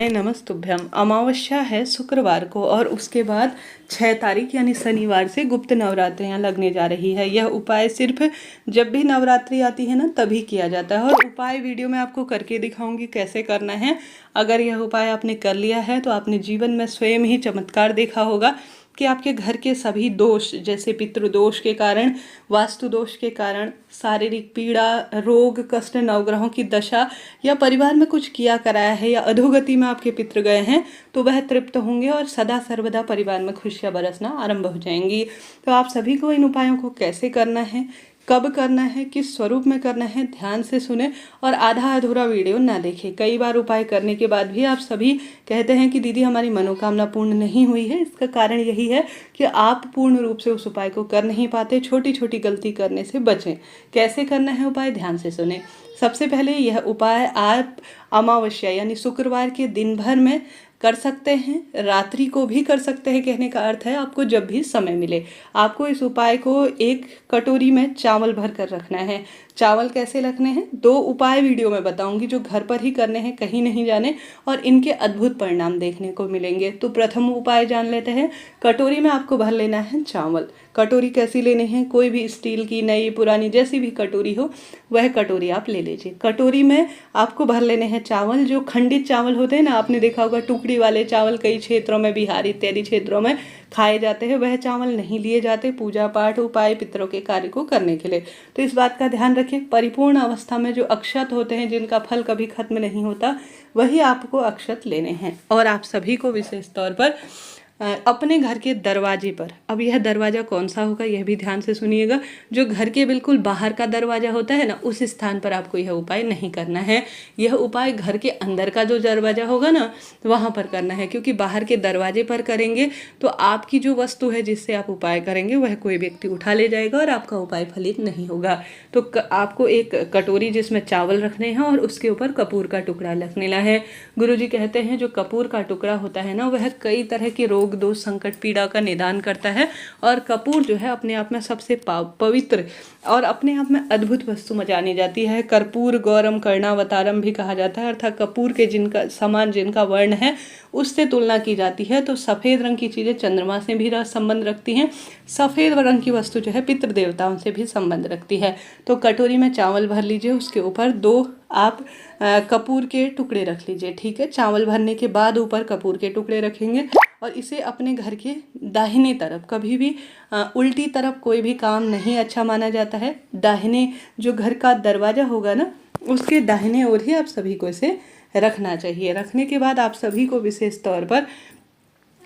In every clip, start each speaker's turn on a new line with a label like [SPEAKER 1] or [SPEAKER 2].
[SPEAKER 1] नमस्तुभ्यम। अमावस्या है शुक्रवार को और उसके बाद 6 तारीख यानी शनिवार से गुप्त नवरात्रियां लगने जा रही है। यह उपाय सिर्फ जब भी नवरात्रि आती है ना तभी किया जाता है और उपाय वीडियो में आपको करके दिखाऊंगी कैसे करना है। अगर यह उपाय आपने कर लिया है तो आपने जीवन में स्वयं ही चमत्कार देखा होगा कि आपके घर के सभी दोष जैसे पितृदोष के कारण, वास्तु दोष के कारण, शारीरिक पीड़ा, रोग, कष्ट, नवग्रहों की दशा या परिवार में कुछ किया कराया है या अधोगति में आपके पितृ गए हैं तो वह तृप्त होंगे और सदा सर्वदा परिवार में खुशियां बरसना आरंभ हो जाएंगी। तो आप सभी को इन उपायों को कैसे करना है, कब करना है, किस स्वरूप में करना है, ध्यान से सुने और आधा अधूरा वीडियो ना देखें। कई बार उपाय करने के बाद भी आप सभी कहते हैं कि दीदी हमारी मनोकामना पूर्ण नहीं हुई है। इसका कारण यही है कि आप पूर्ण रूप से उस उपाय को कर नहीं पाते। छोटी छोटी गलती करने से बचें। कैसे करना है उपाय, ध्यान से सुने। सबसे पहले यह उपाय आप अमावस्या यानी शुक्रवार के दिन भर में कर सकते हैं, रात्रि को भी कर सकते हैं। कहने का अर्थ है आपको जब भी समय मिले। आपको इस उपाय को एक कटोरी में चावल भर कर रखना है। चावल कैसे रखने हैं 2 उपाय वीडियो में बताऊंगी जो घर पर ही करने हैं, कहीं नहीं जाने, और इनके अद्भुत परिणाम देखने को मिलेंगे। तो प्रथम उपाय जान लेते हैं। कटोरी में आपको भर लेना है चावल। कटोरी कैसी लेनी है, कोई भी स्टील की, नई पुरानी, जैसी भी कटोरी हो वह कटोरी आप ले लीजिए। कटोरी में आपको भर लेने हैं चावल। जो खंडित चावल होते हैं ना, आपने देखा होगा टुकड़ी वाले चावल कई क्षेत्रों में, बिहार इत्यादि क्षेत्रों में खाए जाते हैं, वह चावल नहीं लिए जाते पूजा पाठ, उपाय, पितरों के कार्य को करने के लिए। तो इस बात का ध्यान रखें। परिपूर्ण अवस्था में जो अक्षत होते हैं जिनका फल कभी खत्म नहीं होता, वही आपको अक्षत लेने हैं। और आप सभी को विशेष तौर पर अपने घर के दरवाजे पर, अब यह दरवाज़ा कौन सा होगा यह भी ध्यान से सुनिएगा। जो घर के बिल्कुल बाहर का दरवाज़ा होता है ना, उस स्थान पर आपको यह उपाय नहीं करना है। यह उपाय घर के अंदर का जो दरवाज़ा होगा ना वहाँ पर करना है, क्योंकि बाहर के दरवाजे पर करेंगे तो आपकी जो वस्तु है जिससे आप उपाय करेंगे वह कोई व्यक्ति उठा ले जाएगा और आपका उपाय फलित नहीं होगा। तो आपको एक कटोरी जिसमें चावल रखने हैं और उसके ऊपर कपूर का टुकड़ा रख लेना है। गुरुजी कहते हैं जो कपूर का टुकड़ा होता है ना, वह कई तरह के रोग, दोष, संकट, पीड़ा का निदान करता है। और कपूर जो है अपने आप में सबसे पवित्र और अपने आप में अद्भुत वस्तु मानी जाती है। कर्पूर गौरम कर्णावतारम भी कहा जाता है, अर्थात कपूर के जिनका समान जिनका वर्ण है उससे तुलना की जाती है। तो सफ़ेद रंग की चीज़ें चंद्रमा से भी संबंध रखती हैं। सफ़ेद रंग की वस्तु जो है पितृ देवताओं से भी संबंध रखती है। तो कटोरी में चावल भर लीजिए, उसके ऊपर 2 आप कपूर के टुकड़े रख लीजिए। ठीक है, चावल भरने के बाद ऊपर कपूर के टुकड़े रखेंगे और इसे अपने घर के दाहिने तरफ, कभी भी उल्टी तरफ कोई भी काम नहीं अच्छा माना जाता है। दाहिने जो घर का दरवाज़ा होगा ना उसके दाहिने ओर ही आप सभी को इसे रखना चाहिए। रखने के बाद आप सभी को विशेष तौर पर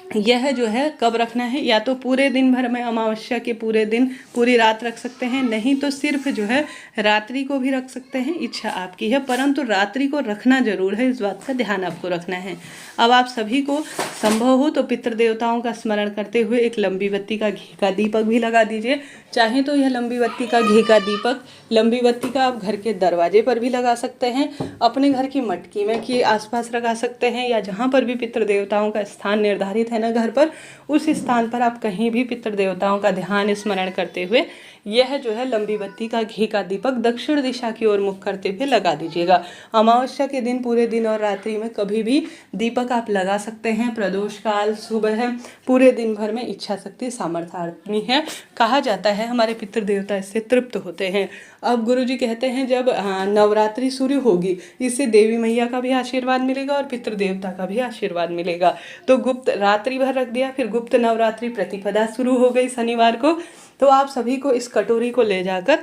[SPEAKER 1] यह जो है कब रखना है, या तो पूरे दिन भर में अमावस्या के पूरे दिन पूरी रात रख सकते हैं, नहीं तो सिर्फ जो है रात्रि को भी रख सकते हैं, इच्छा आपकी है, परंतु रात्रि को रखना जरूर है। इस बात का ध्यान आपको रखना है। अब आप सभी को संभव हो तो पितृ देवताओं का स्मरण करते हुए एक लंबी बत्ती का घी का दीपक भी लगा दीजिए। चाहे तो यह लंबी बत्ती का घी का दीपक, लंबी बत्ती का आप घर के दरवाजे पर भी लगा सकते हैं, अपने घर की मटकी में के आसपास लगा सकते हैं, या जहाँ पर भी पितृ देवताओं का स्थान निर्धारित है ना घर पर, उस स्थान पर आप कहीं भी पितृ देवताओं का ध्यान स्मरण करते हुए यह जो है लंबी बत्ती का घी का दीपक दक्षिण दिशा की ओर मुख करते हुए लगा दीजिएगा। अमावस्या के दिन पूरे दिन और रात्रि में कभी भी दीपक आप लगा सकते हैं। प्रदोष काल, सुबह, पूरे दिन भर में इच्छा शक्ति सामर्थ्य है। कहा जाता है हमारे पितृ देवता इससे तृप्त होते हैं। अब गुरुजी कहते हैं जब नवरात्रि शुरू होगी इससे देवी मैया का भी आशीर्वाद मिलेगा और पितृ देवता का भी आशीर्वाद मिलेगा। तो गुप्त रात्रि भर रख दिया, फिर गुप्त नवरात्रि प्रतिपदा शुरू हो गई शनिवार को। तो आप सभी को इस कटोरी को ले जाकर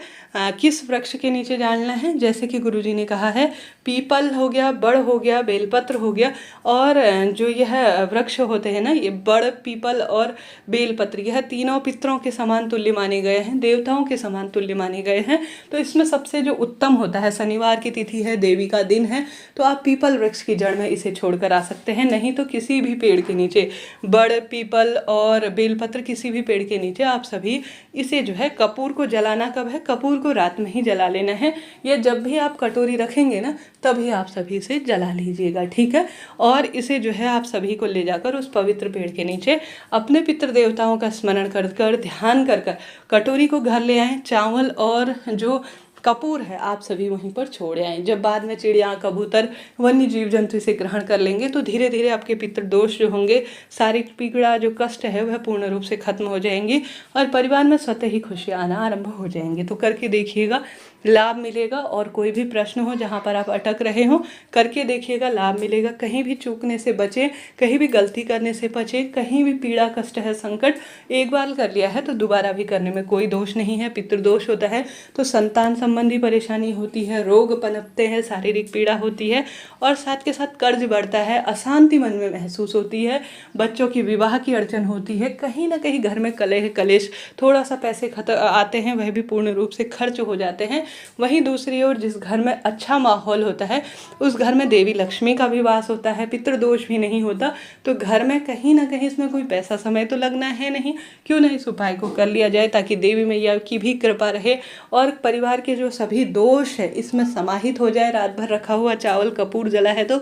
[SPEAKER 1] किस वृक्ष के नीचे डालना है, जैसे कि गुरुजी ने कहा है पीपल हो गया, बड़ हो गया, बेलपत्र हो गया, और जो यह वृक्ष होते हैं ना, ये बड़, पीपल और बेलपत्र, यह तीनों पितरों के समान तुल्य माने गए हैं, देवताओं के समान तुल्य माने गए हैं। तो इसमें सबसे जो उत्तम होता है, शनिवार की तिथि है, देवी का दिन है, तो आप पीपल वृक्ष की जड़ में इसे छोड़कर आ सकते हैं। नहीं तो किसी भी पेड़ के नीचे, बड़, पीपल और बेलपत्र, किसी भी पेड़ के नीचे आप सभी इसे जो है, कपूर को जलाना कब है, कपूर को रात में ही जला लेना है। ये जब भी आप कटोरी रखेंगे ना तभी आप सभी इसे जला लीजिएगा। ठीक है, और इसे जो है आप सभी को ले जाकर उस पवित्र पेड़ के नीचे अपने पितृ देवताओं का स्मरण कर कर ध्यान कर कर कटोरी को घर ले आएँ। चावल और जो कपूर है आप सभी वहीं पर छोड़ आएं। जब बाद में चिड़िया, कबूतर, वन्य जीव जंतु इसे ग्रहण कर लेंगे तो धीरे धीरे आपके पितृदोष जो होंगे, शारीरिक पीड़ा, जो कष्ट है वह पूर्ण रूप से खत्म हो जाएंगी और परिवार में स्वतः ही खुशियाँ आना आरंभ हो जाएंगे। तो करके देखिएगा, लाभ मिलेगा। और कोई भी प्रश्न हो जहाँ पर आप अटक रहे हो, करके देखिएगा, लाभ मिलेगा। कहीं भी चूकने से बचे, कहीं भी गलती करने से बचे, कहीं भी पीड़ा, कष्ट है, संकट एक बार कर लिया है तो दोबारा भी करने में कोई दोष नहीं है। पितृदोष होता है तो संतान संबंधी परेशानी होती है, रोग पनपते हैं, शारीरिक पीड़ा होती है और साथ के साथ कर्ज बढ़ता है, अशांति मन में महसूस होती है, बच्चों की विवाह की अड़चन होती है, कहीं ना कहीं घर में कलह कलेश, थोड़ा सा पैसे आते हैं वह भी पूर्ण रूप से खर्च हो जाते हैं। वहीं दूसरी ओर जिस घर में अच्छा माहौल होता है उस घर में देवी लक्ष्मी का भी वास होता है, पितृदोष भी नहीं होता, तो घर में कहीं ना कहीं इसमें कोई पैसा समय तो लगना है नहीं, क्यों नहीं इस उपाय को कर लिया जाए ताकि देवी मैया की भी कृपा रहे और परिवार के जो सभी दोष है इसमें समाहित हो जाए। रात भर रखा हुआ चावल कपूर जला है तो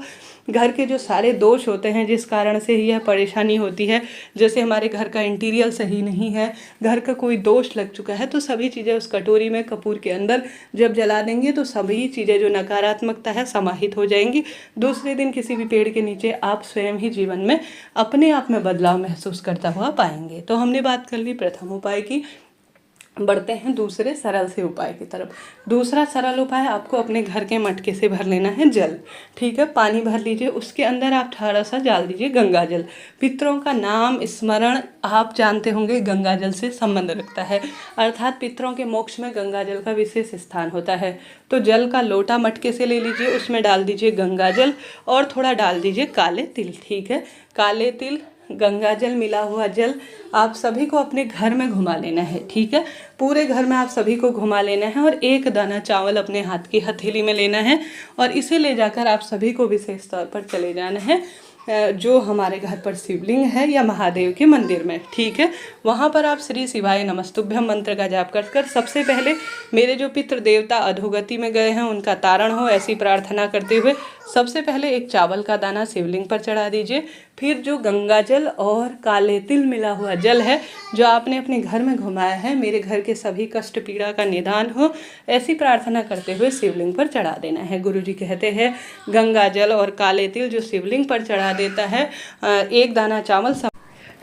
[SPEAKER 1] घर के जो सारे दोष होते हैं जिस कारण से यह परेशानी होती है, जैसे हमारे घर का इंटीरियर सही नहीं है, घर का कोई दोष लग चुका है, तो सभी चीज़ें उस कटोरी में कपूर के अंदर जब जला देंगे तो सभी चीज़ें जो नकारात्मकता है समाहित हो जाएंगी। दूसरे दिन किसी भी पेड़ के नीचे आप स्वयं ही जीवन में अपने आप में बदलाव महसूस करता हुआ पाएंगे। तो हमने बात कर ली प्रथम उपाय की, बढ़ते हैं दूसरे सरल से उपाय की तरफ। दूसरा सरल उपाय, आपको अपने घर के मटके से भर लेना है जल। ठीक है, पानी भर लीजिए, उसके अंदर आप थोड़ा सा डाल दीजिए गंगा जल। पितरों का नाम स्मरण आप जानते होंगे गंगा जल से संबंध रखता है, अर्थात पितरों के मोक्ष में गंगा जल का विशेष स्थान होता है। तो जल का लोटा मटके से ले लीजिए, उसमें डाल दीजिए गंगा जल और थोड़ा डाल दीजिए काले तिल। ठीक है, काले तिल, गंगा जल मिला हुआ जल आप सभी को अपने घर में घुमा लेना है। ठीक है, पूरे घर में आप सभी को घुमा लेना है और एक दाना चावल अपने हाथ की हथेली में लेना है और इसे ले जाकर आप सभी को विशेष तौर पर चले जाना है जो हमारे घर पर शिवलिंग है या महादेव के मंदिर में। ठीक है, वहाँ पर आप श्री शिवाय नमस्तुभ्यम मंत्र का जाप कर सबसे पहले मेरे जो पितृ देवता अधोगति में गए हैं उनका तारण हो ऐसी प्रार्थना करते हुए सबसे पहले एक चावल का दाना शिवलिंग पर चढ़ा दीजिए। फिर जो गंगा जल और काले तिल मिला हुआ जल है जो आपने अपने घर में घुमाया है, मेरे घर के सभी कष्ट पीड़ा का निदान हो ऐसी प्रार्थना करते हुए शिवलिंग पर चढ़ा देना है। गुरुजी कहते हैं गंगा जल और काले तिल जो शिवलिंग पर चढ़ा देता है, एक दाना चावल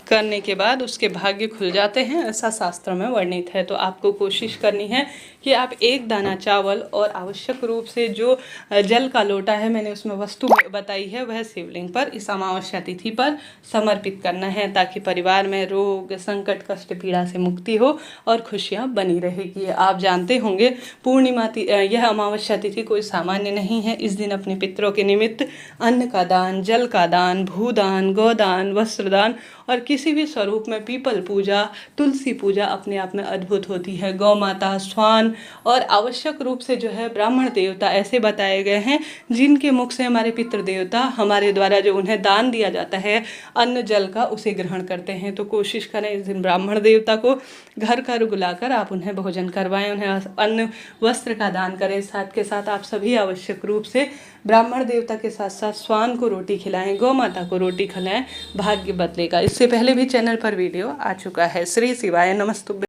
[SPEAKER 1] करने के बाद उसके भाग्य खुल जाते हैं, ऐसा शास्त्र में वर्णित है। तो आपको कोशिश करनी है कि आप एक दाना चावल और आवश्यक रूप से जो जल का लोटा है मैंने उसमें वस्तु बताई है वह शिवलिंग पर इस अमावस्या तिथि पर समर्पित करना है ताकि परिवार में रोग संकट कष्ट पीड़ा से मुक्ति हो और खुशियाँ बनी रहेगी। आप जानते होंगे पूर्णिमा यह अमावस्या तिथि कोई सामान्य नहीं है। इस दिन अपने पितरों के निमित्त अन्न का दान, जल का दान, भूदान, गोदान, वस्त्रदान और किसी भी स्वरूप में पीपल पूजा, तुलसी पूजा अपने आप में अद्भुत होती है। गौ माता, स्वान और आवश्यक रूप से जो है ब्राह्मण देवता ऐसे बताए गए हैं जिनके मुख से हमारे पितृ देवता हमारे द्वारा जो उन्हें दान दिया जाता है अन्न जल का उसे ग्रहण करते हैं। तो कोशिश करें इस दिन ब्राह्मण देवता को घर घर बुलाकर आप उन्हें भोजन करवाएं, उन्हें अन्न वस्त्र का दान करें। साथ के साथ आप सभी आवश्यक रूप से ब्राह्मण देवता के साथ साथ स्वान को रोटी खिलाएं, गौ माता को रोटी खिलाएं, भाग्य बदलेगा। इससे पहले भी चैनल पर वीडियो आ चुका है। श्री शिवाय नमस्तुभ्यं।